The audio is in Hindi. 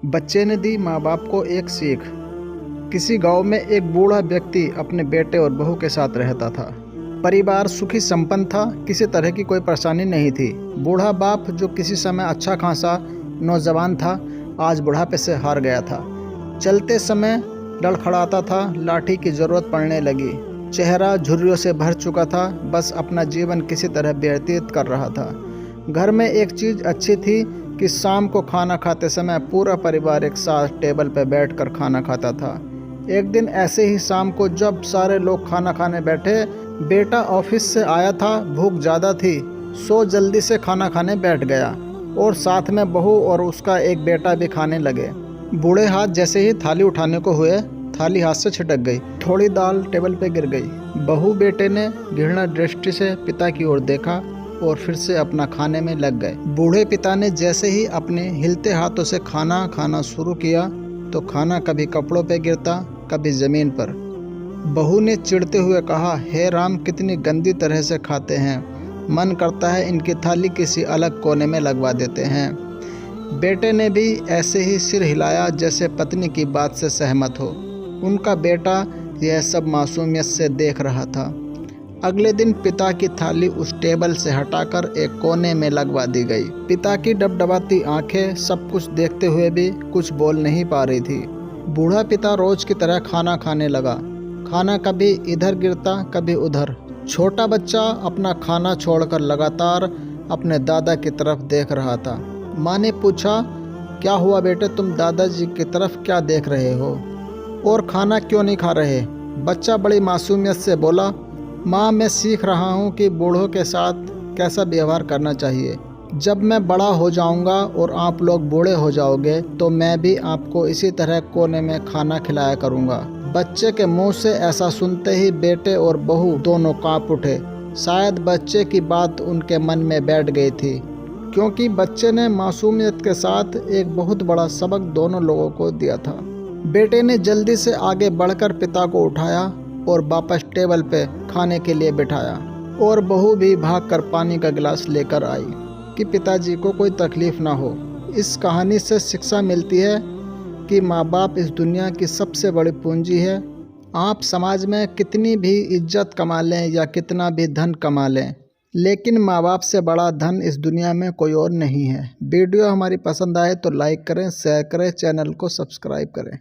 बच्चे ने दी माँ बाप को एक सीख। किसी गांव में एक बूढ़ा व्यक्ति अपने बेटे और बहू के साथ रहता था। परिवार सुखी संपन्न था, किसी तरह की कोई परेशानी नहीं थी। बूढ़ा बाप जो किसी समय अच्छा खासा नौजवान था, आज बुढ़ापे से हार गया था। चलते समय लड़खड़ाता था, लाठी की ज़रूरत पड़ने लगी। चेहरा झुर्रियों से भर चुका था, बस अपना जीवन किसी तरह व्यतीत कर रहा था। घर में एक चीज़ अच्छी थी कि शाम को खाना खाते समय पूरा परिवार एक साथ टेबल पर बैठकर खाना खाता था। एक दिन ऐसे ही शाम को जब सारे लोग खाना खाने बैठे, बेटा ऑफिस से आया था, भूख ज़्यादा थी, सो जल्दी से खाना खाने बैठ गया और साथ में बहू और उसका एक बेटा भी खाने लगे। बूढ़े हाथ जैसे ही थाली उठाने को हुए, थाली हाथ से छिटक गई, थोड़ी दाल टेबल पे गिर गई। बहू बेटे ने घृणा दृष्टि से पिता की ओर देखा और फिर से अपना खाने में लग गए। बूढ़े पिता ने जैसे ही अपने हिलते हाथों से खाना खाना शुरू किया तो खाना कभी कपड़ों पे गिरता, कभी ज़मीन पर। बहू ने चिढ़ते हुए कहा, हे राम, कितनी गंदी तरह से खाते हैं, मन करता है इनकी थाली किसी अलग कोने में लगवा देते हैं। बेटे ने भी ऐसे ही सिर हिलाया जैसे पत्नी की बात से सहमत हो। उनका बेटा यह सब मासूमियत से देख रहा था। अगले दिन पिता की थाली उस टेबल से हटाकर एक कोने में लगवा दी गई। पिता की डबडबाती आंखें सब कुछ देखते हुए भी कुछ बोल नहीं पा रही थी। बूढ़ा पिता रोज की तरह खाना खाने लगा। खाना कभी इधर गिरता, कभी उधर। छोटा बच्चा अपना खाना छोड़कर लगातार अपने दादा की तरफ देख रहा था। माँ ने पूछा, क्या हुआ बेटे, तुम दादाजी की तरफ क्या देख रहे हो और खाना क्यों नहीं खा रहे? बच्चा बड़ी मासूमियत से बोला, माँ, मैं सीख रहा हूँ कि बूढ़ों के साथ कैसा व्यवहार करना चाहिए। जब मैं बड़ा हो जाऊँगा और आप लोग बूढ़े हो जाओगे तो मैं भी आपको इसी तरह कोने में खाना खिलाया करूँगा। बच्चे के मुंह से ऐसा सुनते ही बेटे और बहू दोनों कांप उठे। शायद बच्चे की बात उनके मन में बैठ गई थी, क्योंकि बच्चे ने मासूमियत के साथ एक बहुत बड़ा सबक दोनों लोगों को दिया था। बेटे ने जल्दी से आगे बढ़कर पिता को उठाया और वापस टेबल पे खाने के लिए बिठाया और बहू भी भागकर पानी का गिलास लेकर आई कि पिताजी को कोई तकलीफ़ ना हो। इस कहानी से शिक्षा मिलती है कि माँ बाप इस दुनिया की सबसे बड़ी पूंजी है। आप समाज में कितनी भी इज्जत कमा लें या कितना भी धन कमा लें, लेकिन माँ बाप से बड़ा धन इस दुनिया में कोई और नहीं है। वीडियो हमारी पसंद आए तो लाइक करें, शेयर करें, चैनल को सब्सक्राइब करें।